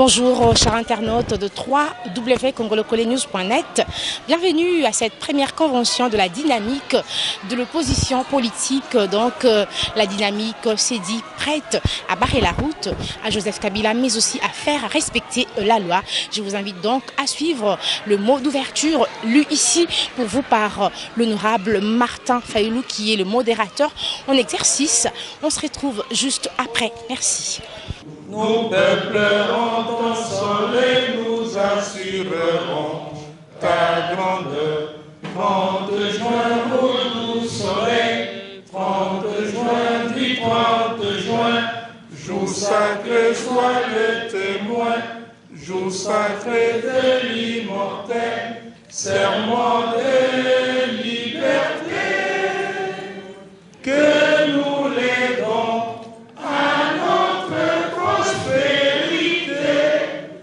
Bonjour chers internautes de www.congolocolenews.net. Bienvenue à cette première convention de la dynamique de l'opposition politique. Donc la dynamique s'est dit prête à barrer la route à Joseph Kabila, mais aussi à faire respecter la loi. Je vous invite donc à suivre le mot d'ouverture lu ici pour vous par l'honorable Martin Fayoulou, qui est le modérateur en exercice. On se retrouve juste après. Merci. Nous peuplerons ton soleil, nous assurerons ta grandeur. 30 juin, au doux soleil, 30 juin, du 30 juin, jour sacré, sois le témoin, jour sacré de l'immortel, serment de liberté, que nous l'aidons à notre prospérité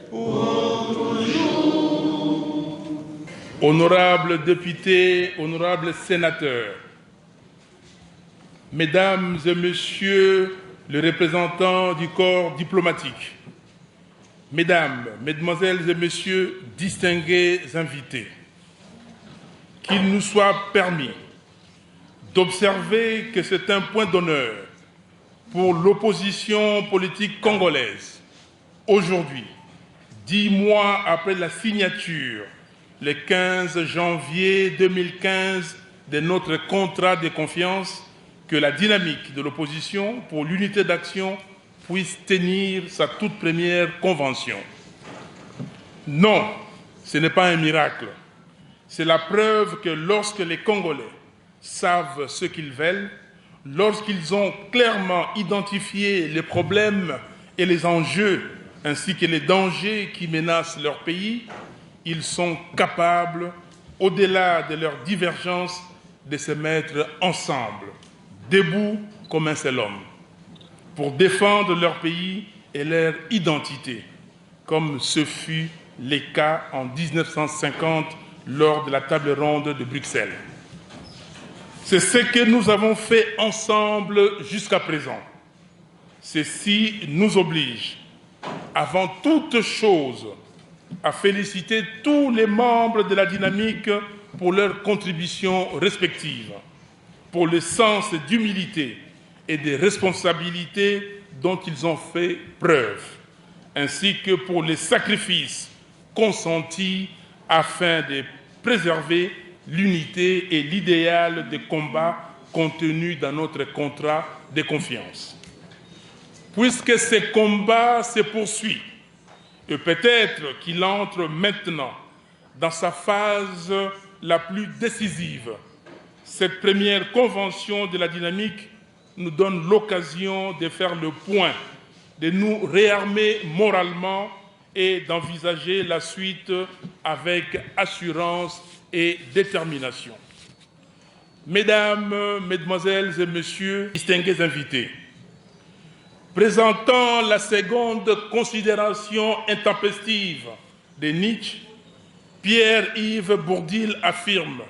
pour toujours. Honorables députés, honorables sénateurs, Mesdames et Messieurs les représentants du corps diplomatique, Mesdames, Mesdemoiselles et Messieurs distingués invités, qu'il nous soit permis d'observer que c'est un point d'honneur pour l'opposition politique congolaise, aujourd'hui, 10 mois après la signature, le 15 janvier 2015, de notre contrat de confiance, que la dynamique de l'opposition pour l'unité d'action puisse tenir sa toute première convention. Non, ce n'est pas un miracle. C'est la preuve que lorsque les Congolais savent ce qu'ils veulent, lorsqu'ils ont clairement identifié les problèmes et les enjeux, ainsi que les dangers qui menacent leur pays, ils sont capables, au-delà de leurs divergences, de se mettre ensemble, debout comme un seul homme, pour défendre leur pays et leur identité, comme ce fut le cas en 1950 lors de la table ronde de Bruxelles. C'est ce que nous avons fait ensemble jusqu'à présent. Ceci nous oblige, avant toute chose, à féliciter tous les membres de la dynamique pour leurs contributions respectives, pour le sens d'humilité et de responsabilité dont ils ont fait preuve, ainsi que pour les sacrifices consentis afin de préserver l'unité et l'idéal de combat contenu dans notre contrat de confiance. Puisque ce combat se poursuit, et peut-être qu'il entre maintenant dans sa phase la plus décisive, cette première convention de la dynamique nous donne l'occasion de faire le point, de nous réarmer moralement et d'envisager la suite avec assurance et détermination. Mesdames, Mesdemoiselles et Messieurs, distingués invités, présentant la seconde considération intempestive de Nietzsche, Pierre-Yves Bourdil affirme,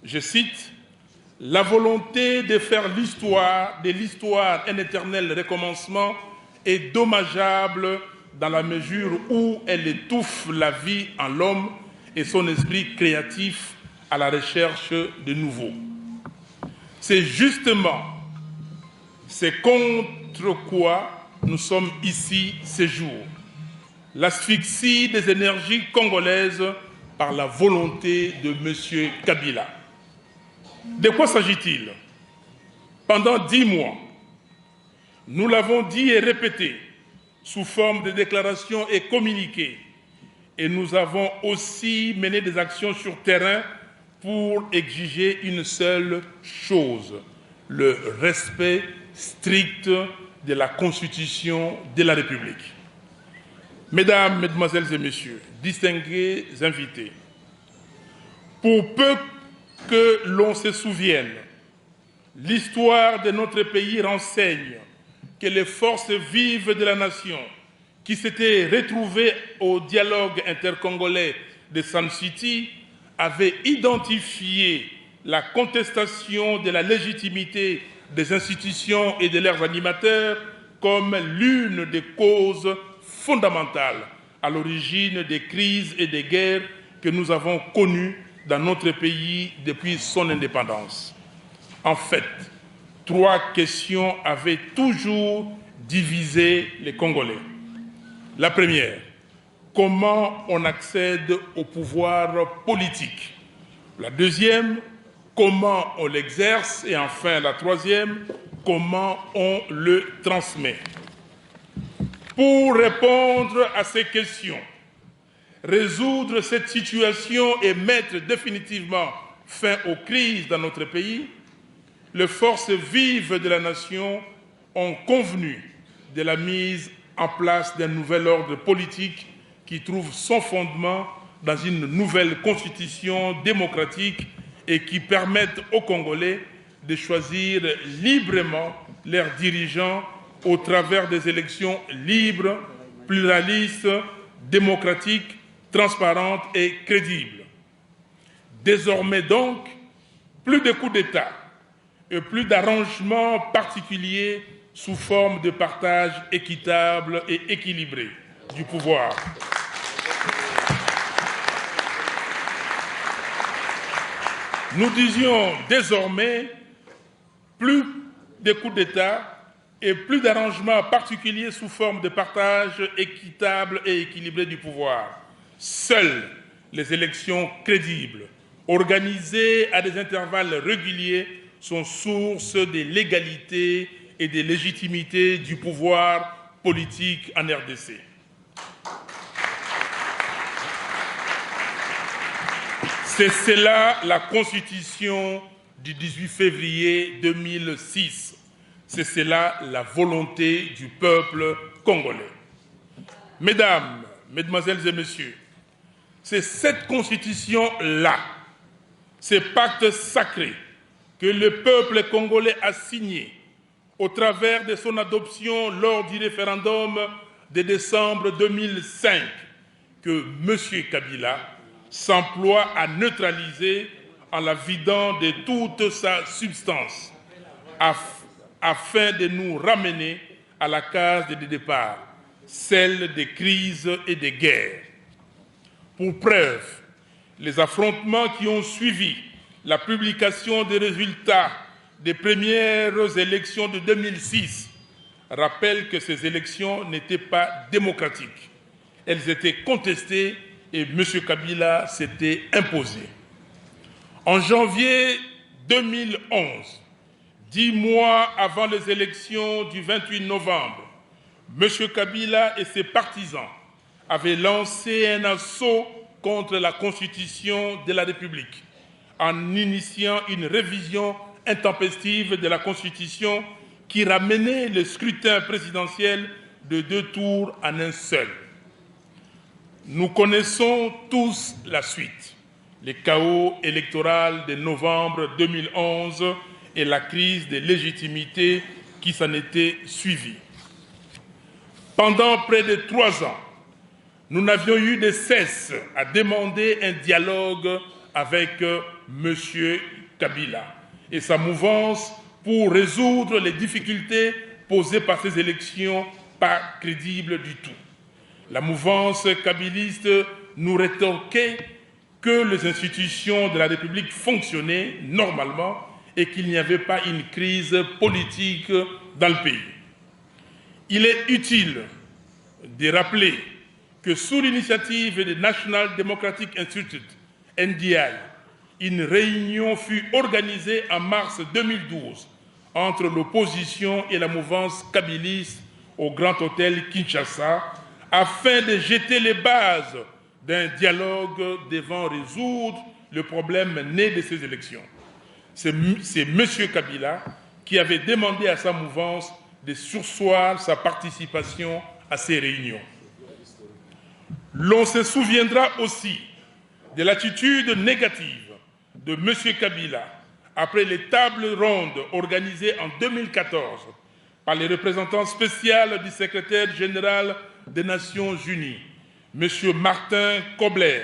je cite, « La volonté de faire de l'histoire un éternel recommencement est dommageable dans la mesure où elle étouffe la vie en l'homme et son esprit créatif à la recherche de nouveau. » C'est justement ce contre quoi nous sommes ici ces jours. L'asphyxie des énergies congolaises par la volonté de M. Kabila. De quoi s'agit-il? Pendant 10 mois, nous l'avons dit et répété sous forme de déclarations et communiqués, et nous avons aussi mené des actions sur terrain pour exiger une seule chose, le respect strict de la Constitution de la République. Mesdames, Mesdemoiselles et Messieurs, distingués invités, pour peu que l'on se souvienne, l'histoire de notre pays renseigne que les forces vives de la nation qui s'étaient retrouvées au dialogue intercongolais de Sun City avaient identifié la contestation de la légitimité des institutions et de leurs animateurs comme l'une des causes fondamentale à l'origine des crises et des guerres que nous avons connues dans notre pays depuis son indépendance. En fait, 3 questions avaient toujours divisé les Congolais. La première, comment on accède au pouvoir politique? La deuxième, comment on l'exerce? Et enfin, la troisième, comment on le transmet? Pour répondre à ces questions, résoudre cette situation et mettre définitivement fin aux crises dans notre pays, les forces vives de la nation ont convenu de la mise en place d'un nouvel ordre politique qui trouve son fondement dans une nouvelle constitution démocratique et qui permette aux Congolais de choisir librement leurs dirigeants au travers des élections libres, pluralistes, démocratiques, transparentes et crédibles. Désormais donc, plus de coups d'État et plus d'arrangements particuliers sous forme de partage équitable et équilibré du pouvoir. Nous disions désormais plus de coups d'État et plus d'arrangements particuliers sous forme de partage équitable et équilibré du pouvoir. Seules les élections crédibles, organisées à des intervalles réguliers, sont source de l'égalité et de légitimité du pouvoir politique en RDC. C'est cela la Constitution du 18 février 2006. C'est cela la volonté du peuple congolais. Mesdames, Mesdemoiselles et Messieurs, c'est cette Constitution-là, ces pactes sacrés que le peuple congolais a signés au travers de son adoption lors du référendum de décembre 2005 que M. Kabila s'emploie à neutraliser en la vidant de toute sa substance afin de nous ramener à la case de départ, celle des crises et des guerres. Pour preuve, les affrontements qui ont suivi la publication des résultats des premières élections de 2006 rappellent que ces élections n'étaient pas démocratiques. Elles étaient contestées et M. Kabila s'était imposé. En janvier 2011, 10 mois avant les élections du 28 novembre, M. Kabila et ses partisans avaient lancé un assaut contre la Constitution de la République en initiant une révision intempestive de la Constitution qui ramenait le scrutin présidentiel de 2 tours en un seul. Nous connaissons tous la suite, le chaos électoral de novembre 2011 et la crise de légitimité qui s'en était suivie. Pendant près de 3 ans, nous n'avions eu de cesse à demander un dialogue avec M. Kabila et sa mouvance pour résoudre les difficultés posées par ces élections pas crédibles du tout. La mouvance kabiliste nous rétorquait que les institutions de la République fonctionnaient normalement et qu'il n'y avait pas une crise politique dans le pays. Il est utile de rappeler que sous l'initiative du National Democratic Institute, NDI, une réunion fut organisée en mars 2012 entre l'opposition et la mouvance kabiliste au Grand Hôtel Kinshasa afin de jeter les bases d'un dialogue devant résoudre le problème né de ces élections. C'est M. Kabila qui avait demandé à sa mouvance de surseoir sa participation à ces réunions. L'on se souviendra aussi de l'attitude négative de M. Kabila après les tables rondes organisées en 2014 par les représentants spéciaux du secrétaire général des Nations Unies, M. Martin Kobler,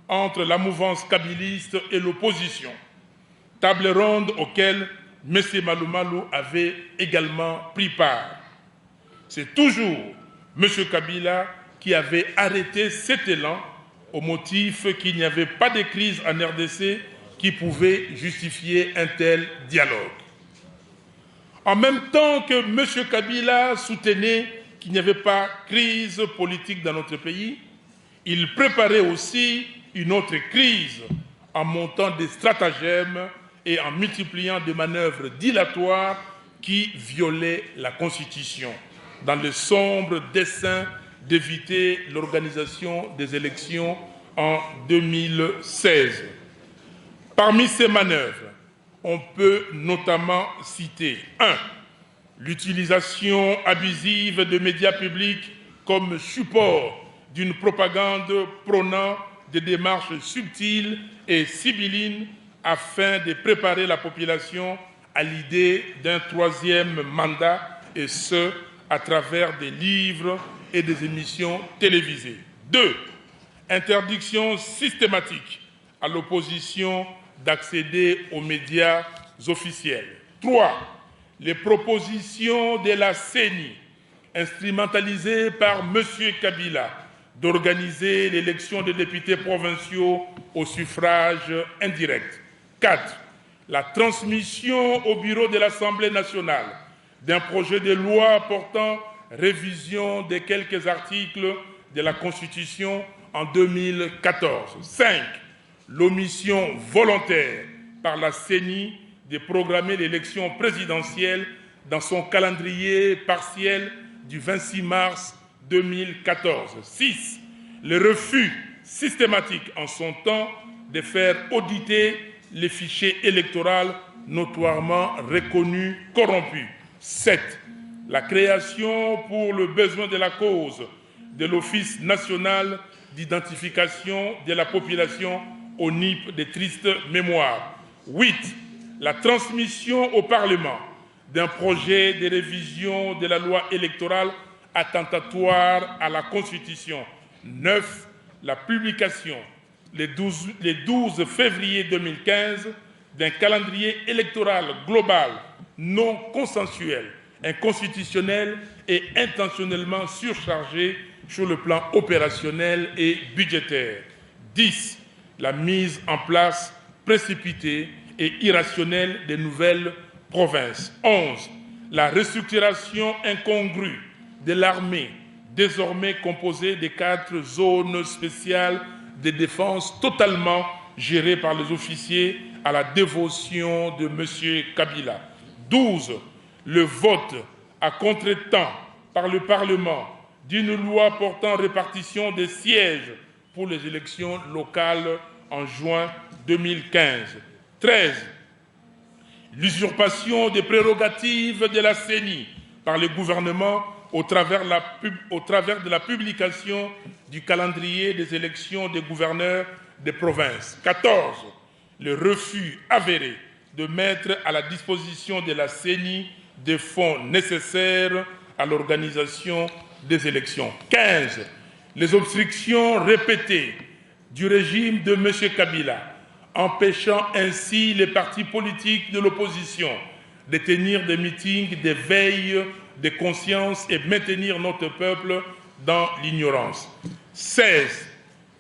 entre la mouvance kabiliste et l'opposition, table ronde auquel M. Malou Malou avait également pris part. C'est toujours M. Kabila qui avait arrêté cet élan au motif qu'il n'y avait pas de crise en RDC qui pouvait justifier un tel dialogue. En même temps que M. Kabila soutenait qu'il n'y avait pas de crise politique dans notre pays, il préparait aussi une autre crise en montant des stratagèmes et en multipliant des manœuvres dilatoires qui violaient la Constitution, dans le sombre dessein d'éviter l'organisation des élections en 2016. Parmi ces manœuvres, on peut notamment citer 1. L'utilisation abusive de médias publics comme support d'une propagande prônant des démarches subtiles et sibyllines afin de préparer la population à l'idée d'un troisième mandat, et ce, à travers des livres et des émissions télévisées. 2. Interdiction systématique à l'opposition d'accéder aux médias officiels. 3. Les propositions de la CENI, instrumentalisées par M. Kabila, d'organiser l'élection des députés provinciaux au suffrage indirect. 4. La transmission au bureau de l'Assemblée nationale d'un projet de loi portant révision de quelques articles de la Constitution en 2014. 5. L'omission volontaire par la CENI de programmer l'élection présidentielle dans son calendrier partiel du 26 mars 2014. 6. Le refus systématique en son temps de faire auditer les fichiers électoraux notoirement reconnus corrompus. 7. La création pour le besoin de la cause de l'Office national d'identification de la population au NIP de tristes mémoires. 8. La transmission au Parlement d'un projet de révision de la loi électorale attentatoire à la Constitution. 9. La publication, le 12 février 2015, d'un calendrier électoral global non consensuel, inconstitutionnel et intentionnellement surchargé sur le plan opérationnel et budgétaire. 10. La mise en place précipitée et irrationnelle des nouvelles provinces. 11. La restructuration incongrue de l'armée, désormais composée de 4 zones spéciales de défense totalement gérées par les officiers à la dévotion de M. Kabila. 12. Le vote à contretemps par le Parlement d'une loi portant répartition des sièges pour les élections locales en juin 2015. 13. L'usurpation des prérogatives de la CENI par le gouvernement au travers de la publication du calendrier des élections des gouverneurs des provinces. 14. Le refus avéré de mettre à la disposition de la CENI des fonds nécessaires à l'organisation des élections. 15. Les obstructions répétées du régime de M. Kabila, empêchant ainsi les partis politiques de l'opposition de tenir des meetings d'éveil de conscience et maintenir notre peuple dans l'ignorance. 16.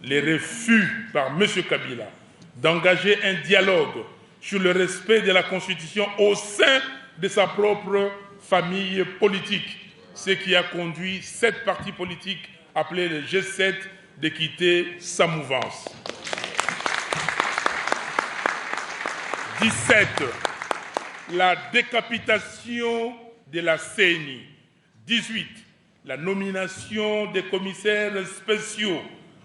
Les refus par M. Kabila d'engager un dialogue sur le respect de la Constitution au sein de sa propre famille politique, ce qui a conduit 7 partis politiques appelés le G7 de quitter sa mouvance. 17. La décapitation de la CENI. 18. La nomination des commissaires spéciaux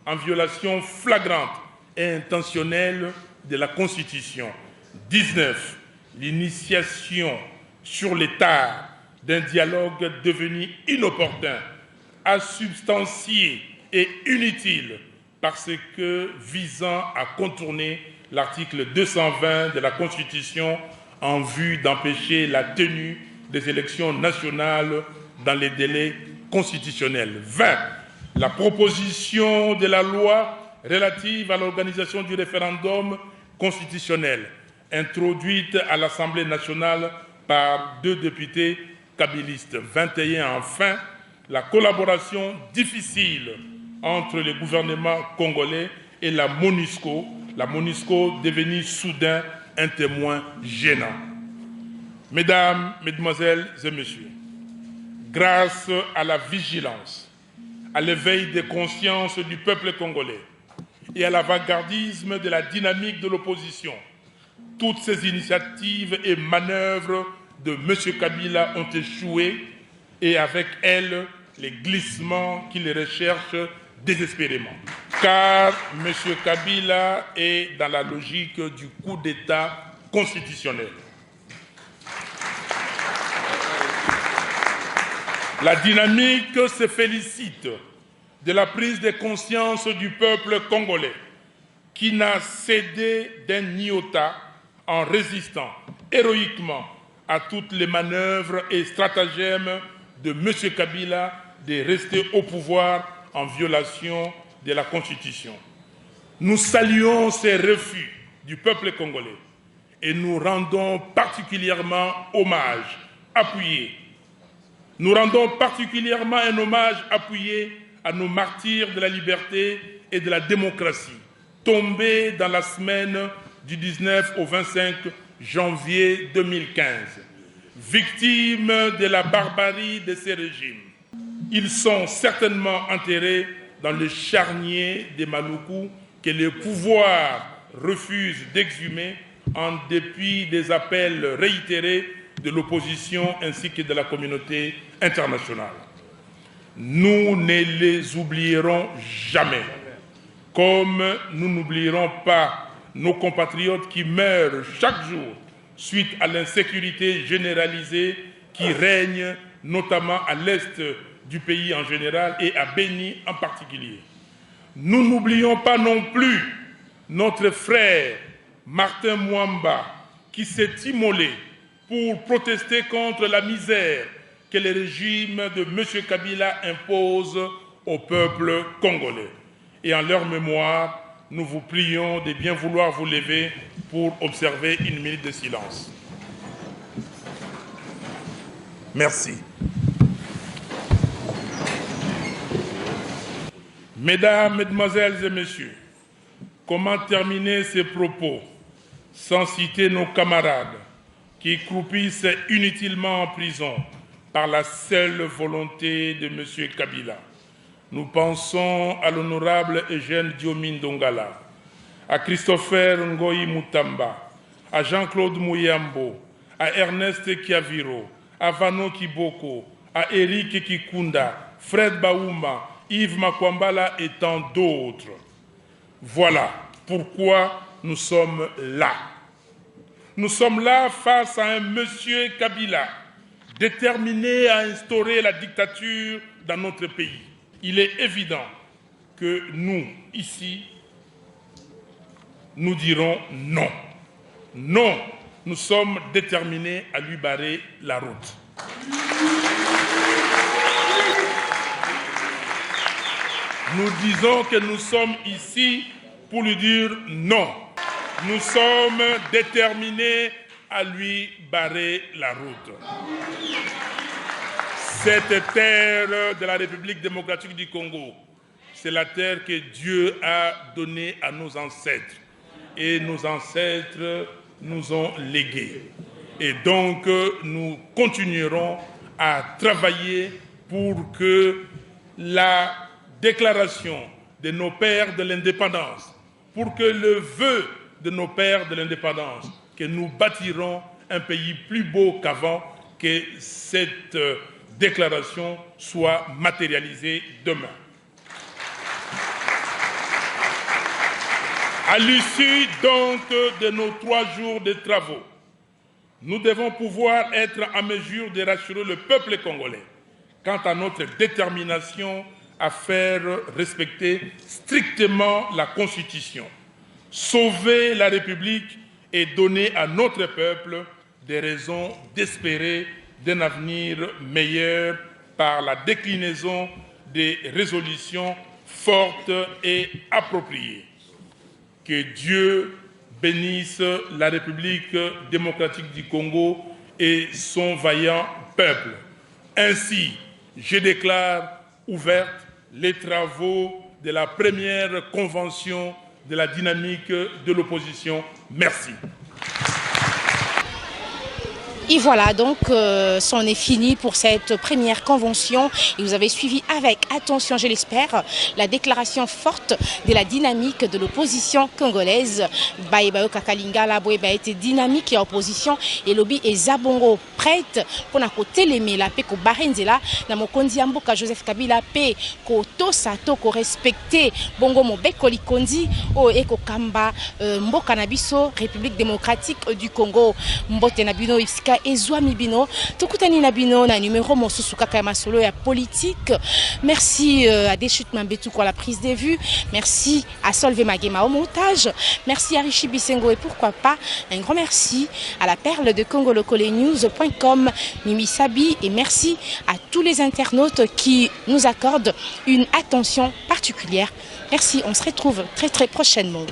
en violation flagrante et intentionnelle de la Constitution. 19. L'initiation sur l'état d'un dialogue devenu inopportun, insubstantié et inutile parce que visant à contourner l'article 220 de la Constitution en vue d'empêcher la tenue des élections nationales dans les délais constitutionnels. 20. La proposition de la loi relative à l'organisation du référendum constitutionnel, introduite à l'Assemblée nationale par 2 députés kabylistes. 21. Enfin, la collaboration difficile entre le gouvernement congolais et la MONUSCO devenue soudain un témoin gênant. Mesdames, Mesdemoiselles et Messieurs, grâce à la vigilance, à l'éveil des consciences du peuple congolais et à l'avant-gardisme de la dynamique de l'opposition, toutes ces initiatives et manœuvres de M. Kabila ont échoué et avec elles, les glissements qu'il recherche désespérément. Car M. Kabila est dans la logique du coup d'État constitutionnel. La dynamique se félicite de la prise de conscience du peuple congolais qui n'a cédé d'un iota en résistant héroïquement à toutes les manœuvres et stratagèmes de M. Kabila de rester au pouvoir en violation de la Constitution. Nous saluons ces refus du peuple congolais et nous rendons particulièrement hommage appuyé. Nous rendons particulièrement un hommage appuyé à nos martyrs de la liberté et de la démocratie, tombés dans la semaine du 19 au 25 janvier 2015, victimes de la barbarie de ces régimes. Ils sont certainement enterrés dans le charnier des Maluku que le pouvoir refuse d'exhumer en dépit des appels réitérés de l'opposition ainsi que de la communauté internationale. Nous ne les oublierons jamais, comme nous n'oublierons pas nos compatriotes qui meurent chaque jour suite à l'insécurité généralisée qui règne notamment à l'est du pays en général et à Béni en particulier. Nous n'oublions pas non plus notre frère Martin Mwamba qui s'est immolé pour protester contre la misère que le régime de M. Kabila impose au peuple congolais. Et en leur mémoire, nous vous prions de bien vouloir vous lever pour observer une minute de silence. Merci. Mesdames, Mesdemoiselles et Messieurs, comment terminer ces propos sans citer nos camarades qui croupissent inutilement en prison par la seule volonté de M. Kabila? Nous pensons à l'honorable Eugène Diomine Dongala, à Christopher Ngoyi Mutamba, à Jean-Claude Mouyambo, à Ernest Kiaviro, à Vano Kiboko, à Eric Kikunda, Fred Baouma, Yves Makwambala et tant d'autres. Voilà pourquoi nous sommes là. Nous sommes là face à un monsieur Kabila, déterminé à instaurer la dictature dans notre pays. Il est évident que nous, ici, nous dirons non. Non, nous sommes déterminés à lui barrer la route. Nous disons que nous sommes ici pour lui dire non. Nous sommes déterminés à lui barrer la route. Cette terre de la République démocratique du Congo, c'est la terre que Dieu a donnée à nos ancêtres. Et nos ancêtres nous ont léguée. Et donc, nous continuerons à travailler pour que la déclaration de nos pères de l'indépendance, pour que le vœu de nos pères de l'indépendance, que nous bâtirons un pays plus beau qu'avant, que cette déclaration soit matérialisée demain. À l'issue donc de nos 3 jours de travaux, nous devons pouvoir être en mesure de rassurer le peuple congolais quant à notre détermination à faire respecter strictement la Constitution, sauver la République et donner à notre peuple des raisons d'espérer d'un avenir meilleur par la déclinaison des résolutions fortes et appropriées. Que Dieu bénisse la République démocratique du Congo et son vaillant peuple. Ainsi, je déclare ouvertes les travaux de la première convention de la dynamique de l'opposition. Merci. Et voilà, donc, c'en est fini pour cette première convention. Et vous avez suivi avec attention, je l'espère, la déclaration forte de la dynamique de l'opposition congolaise. Baïbayo Kakalingala, Boeba était dynamique et opposition. Et lobby et Zabongo prête pour na côté les la paix ko barenzela na mokondi amboka Joseph Kabila paix ko to sato ko respecter bongo mobeko likondi o eko kamba mboka na biso République démocratique du Congo mbote na bino isika Ezwami bino tokutani na bino na numéro mosusu kaka ya masolo ya politique. Merci à Deschutes Mambetou pour la prise de vue. Merci à Solve Magema au montage. Merci à Richie Bisengo et pourquoi pas un grand merci à la perle de congolocolenews.com Mimi Sabi et merci à tous les internautes qui nous accordent une attention particulière. Merci, on se retrouve très très prochainement.